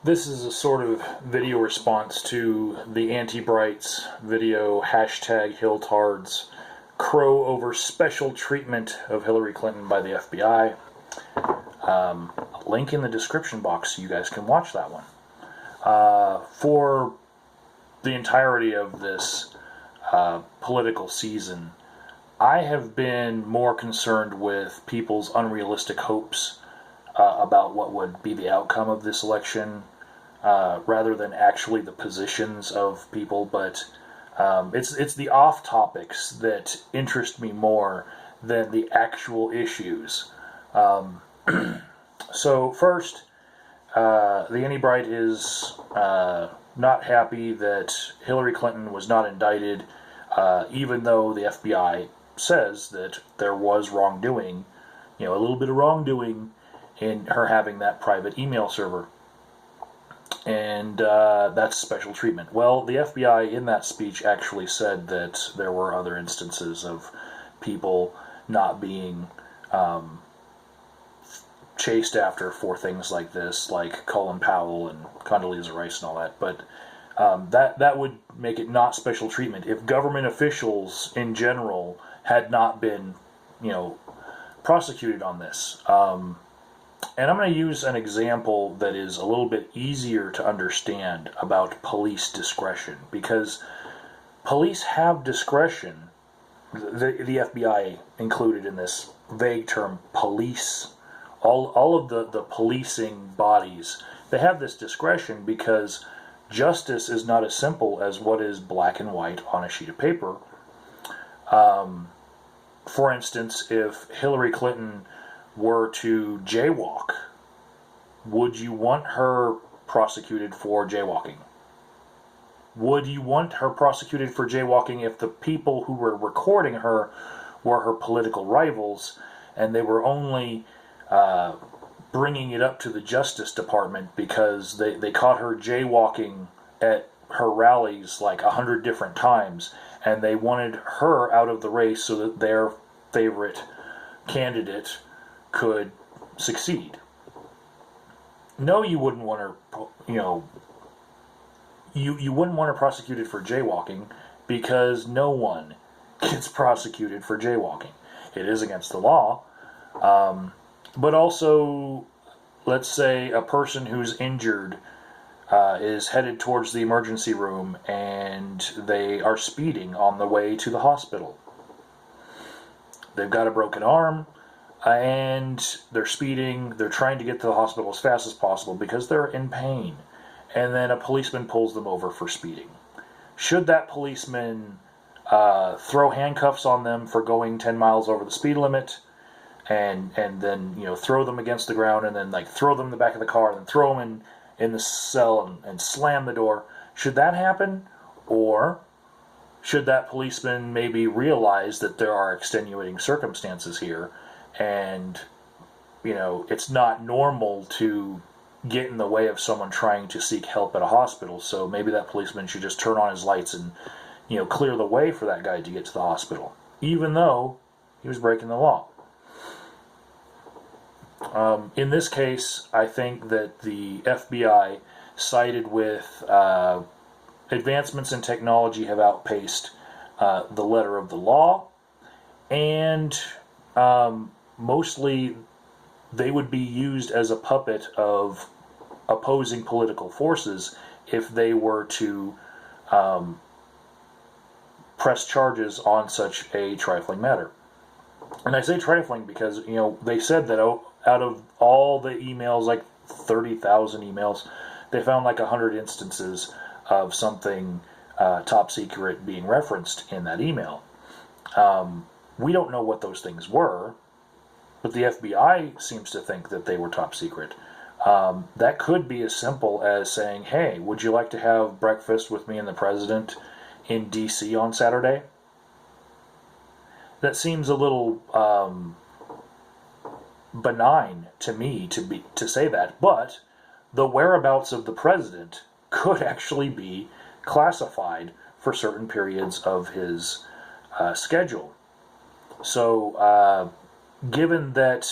This is a sort of video response to the TheAntiBright's video #HillTards crow over special treatment of Hillary Clinton by the FBI. Link in the description box so you guys can watch that one. For the entirety of this political season, I have been more concerned with people's unrealistic hopes about what would be the outcome of this election, rather than actually the positions of people. But it's the off topics that interest me more than the actual issues. So first, the TheAntiBright is not happy that Hillary Clinton was not indicted, even though the FBI says that there was wrongdoing, a little bit of wrongdoing in her having that private email server. And that's special treatment. Well, the FBI in that speech actually said that there were other instances of people not being chased after for things like this, like Colin Powell and Condoleezza Rice and all that. But that would make it not special treatment if government officials in general had not been, prosecuted on this. And I'm going to use an example that is a little bit easier to understand about police discretion, because police have discretion, the FBI included in this vague term, police. All of the policing bodies, they have this discretion because justice is not as simple as what is black and white on a sheet of paper. For instance, if Hillary Clinton were to jaywalk, would you want her prosecuted for jaywalking? Would you want her prosecuted for jaywalking if the people who were recording her were her political rivals and they were only bringing it up to the Justice Department because they caught her jaywalking at her rallies like 100 different times, and they wanted her out of the race so that their favorite candidate could succeed? No, you wouldn't want her, you wouldn't want her prosecuted for jaywalking, because no one gets prosecuted for jaywalking. It is against the law. But also, let's say a person who's injured is headed towards the emergency room and they are speeding on the way to the hospital. They've got a broken arm and they're speeding. They're trying to get to the hospital as fast as possible because they're in pain. And then a policeman pulls them over for speeding. Should that policeman throw handcuffs on them for going 10 miles over the speed limit, and then throw them against the ground, and then throw them in the back of the car, and then throw them in the cell and slam the door? Should that happen? Or should that policeman maybe realize that there are extenuating circumstances here, and it's not normal to get in the way of someone trying to seek help at a hospital, so maybe that policeman should just turn on his lights and clear the way for that guy to get to the hospital, even though he was breaking the law. In this case, I think that the FBI sided with advancements in technology have outpaced the letter of the law, and mostly they would be used as a puppet of opposing political forces if they were to press charges on such a trifling matter. And I say trifling because, they said that out of all the emails, like 30,000 emails, they found like 100 instances of something top secret being referenced in that email. We don't know what those things were, but the FBI seems to think that they were top secret. That could be as simple as saying, hey, would you like to have breakfast with me and the president in D.C. on Saturday? That seems a little benign to me to say that, but the whereabouts of the president could actually be classified for certain periods of his schedule. So given that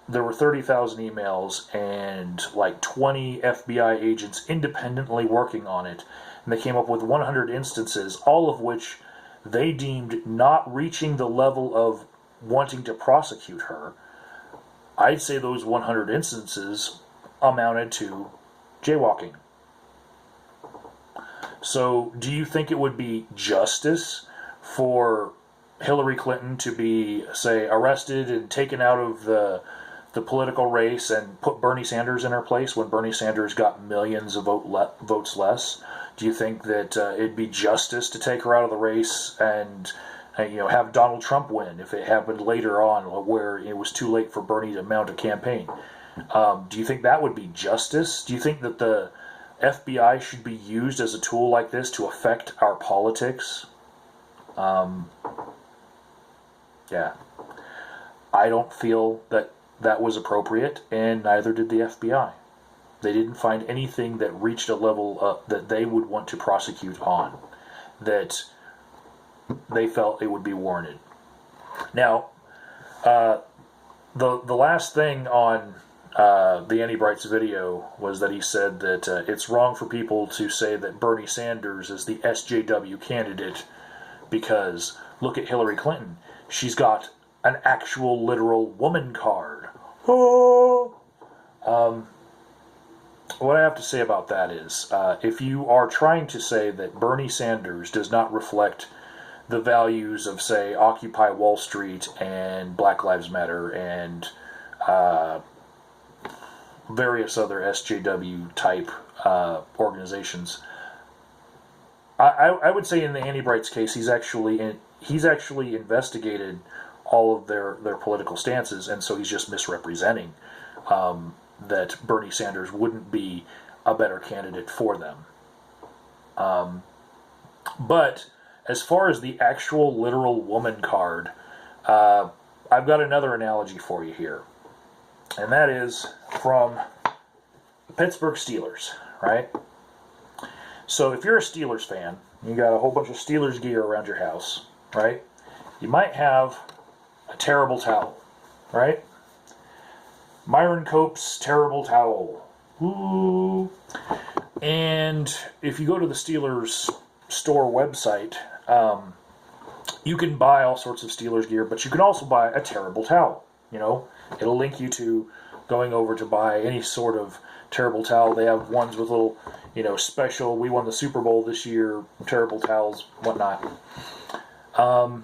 there were 30,000 emails and like 20 FBI agents independently working on it, and they came up with 100 instances, all of which they deemed not reaching the level of wanting to prosecute her, I'd say those 100 instances amounted to jaywalking. So, do you think it would be justice for Hillary Clinton to be, say, arrested and taken out of the political race and put Bernie Sanders in her place when Bernie Sanders got millions of votes less? Do you think that it'd be justice to take her out of the race and have Donald Trump win if it happened later on where it was too late for Bernie to mount a campaign? Do you think that would be justice? Do you think that the FBI should be used as a tool like this to affect our politics? Yeah. I don't feel that that was appropriate, and neither did the FBI. They didn't find anything that reached a level that they would want to prosecute on, that they felt it would be warranted. Now, the last thing on the TheAntiBright's video was that he said that it's wrong for people to say that Bernie Sanders is the SJW candidate because look at Hillary Clinton. She's got an actual literal woman card. Oh. What I have to say about that is, if you are trying to say that Bernie Sanders does not reflect the values of, say, Occupy Wall Street and Black Lives Matter and various other SJW type organizations, I would say in the TheAntiBright's case, he's actually investigated all of their political stances, and so he's just misrepresenting that Bernie Sanders wouldn't be a better candidate for them. But as far as the actual literal woman card, I've got another analogy for you here. And that is from the Pittsburgh Steelers, right? So if you're a Steelers fan, you got a whole bunch of Steelers gear around your house, right? You might have a terrible towel, right? Myron Cope's terrible towel. Ooh. And if you go to the Steelers store website, you can buy all sorts of Steelers gear, but you can also buy a terrible towel. It'll link you to going over to buy any sort of terrible towel. They have ones with little, special, we won the Super Bowl this year, terrible towels, whatnot. Are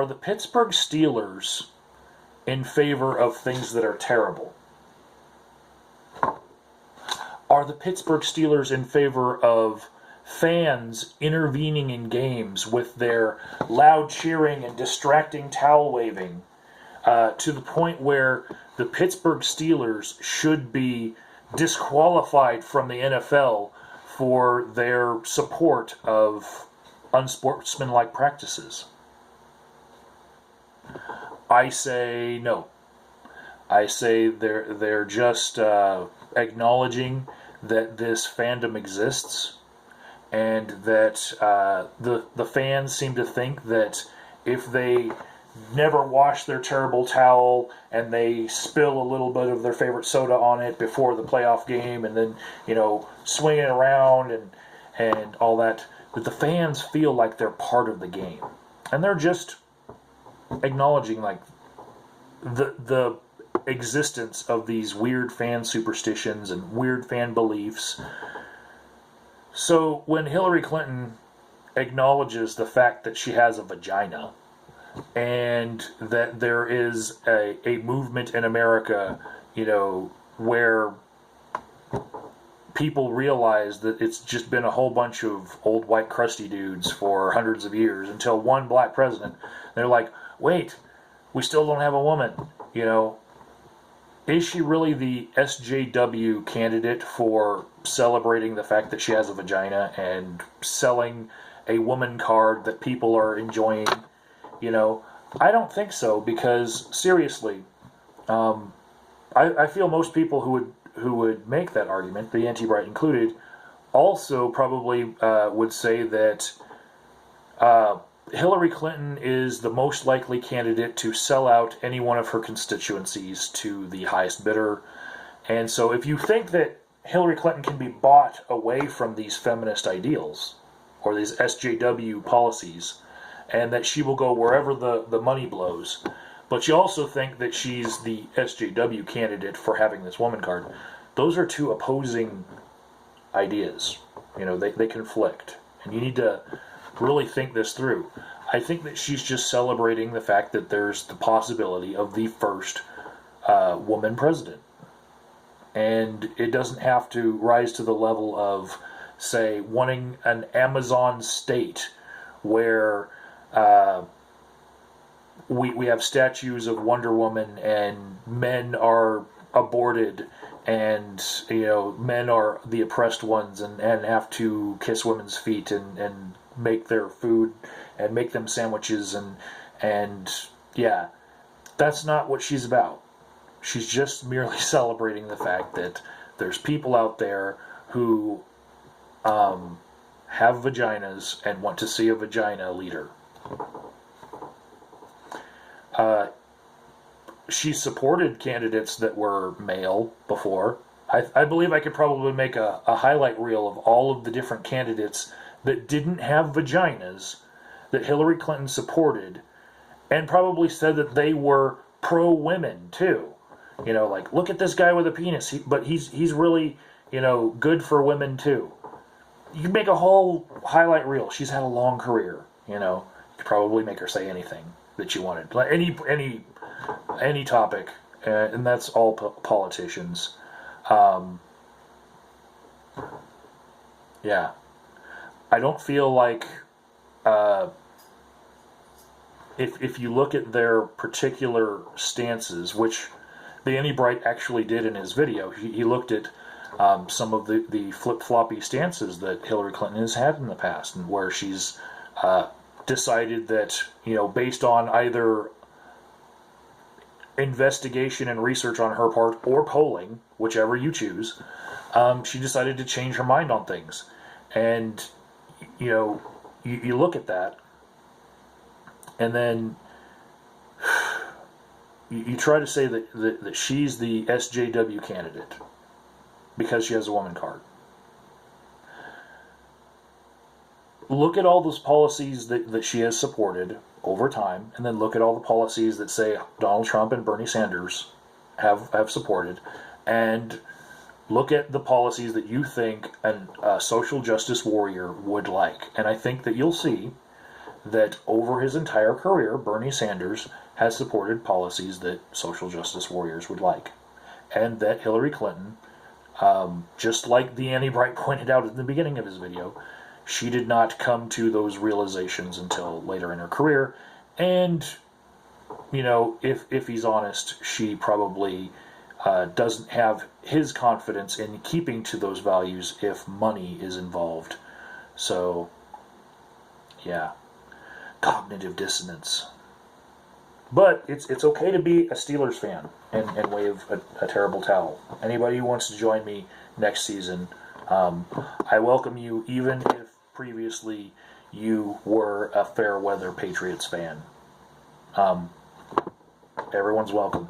the Pittsburgh Steelers in favor of things that are terrible? Are the Pittsburgh Steelers in favor of fans intervening in games with their loud cheering and distracting towel waving to the point where the Pittsburgh Steelers should be disqualified from the NFL for their support of unsportsmanlike practices? I say no. I say they're just acknowledging that this fandom exists, and that the fans seem to think that if they never wash their terrible towel and they spill a little bit of their favorite soda on it before the playoff game and then swing it around and all that the fans feel like they're part of the game, and they're just acknowledging like the existence of these weird fan superstitions and weird fan beliefs. So when Hillary Clinton acknowledges the fact that she has a vagina and that there is a movement in America, where people realize that it's just been a whole bunch of old white crusty dudes for hundreds of years until one black president, they're like, wait, we still don't have a woman, Is she really the SJW candidate for celebrating the fact that she has a vagina and selling a woman card that people are enjoying? I don't think so, because seriously, I feel most people who would make that argument, the TheAntiBright included, also probably would say that Hillary Clinton is the most likely candidate to sell out any one of her constituencies to the highest bidder. And so if you think that Hillary Clinton can be bought away from these feminist ideals or these SJW policies, and that she will go wherever the money blows, but you also think that she's the SJW candidate for having this woman card, those are two opposing ideas. They conflict. And you need to really think this through. I think that she's just celebrating the fact that there's the possibility of the first woman president. And it doesn't have to rise to the level of, say, wanting an Amazon state where we have statues of Wonder Woman and men are aborted and men are the oppressed ones and have to kiss women's feet and make their food and make them sandwiches and yeah, that's not what she's about. She's just merely celebrating the fact that there's people out there who have vaginas and want to see a vagina leader. She supported candidates that were male before. I believe I could probably make a highlight reel of all of the different candidates that didn't have vaginas that Hillary Clinton supported, and probably said that they were pro-women too. Like, look at this guy with a penis, but he's really, good for women too. You can make a whole highlight reel. She's had a long career, You could probably make her say anything that you wanted, like any topic, and that's all politicians. Yeah, I don't feel like if you look at their particular stances, which TheAntiBright actually did in his video, he looked at some of the flip-floppy stances that Hillary Clinton has had in the past, and where she's decided that, based on either investigation and research on her part or polling, whichever you choose, she decided to change her mind on things. And, you look at that, and then you try to say that she's the SJW candidate because she has a woman card. Look at all those policies that she has supported over time, and then look at all the policies that, say, Donald Trump and Bernie Sanders have supported, and look at the policies that you think a social justice warrior would like. And I think that you'll see that over his entire career, Bernie Sanders has supported policies that social justice warriors would like. And that Hillary Clinton, just like TheAntiBright pointed out at the beginning of his video, she did not come to those realizations until later in her career. And, if he's honest, she probably doesn't have his confidence in keeping to those values if money is involved. So, yeah. Cognitive dissonance. But it's okay to be a Steelers fan and wave a terrible towel. Anybody who wants to join me next season, I welcome you, even if previously you were a fair weather Patriots fan. Everyone's welcome.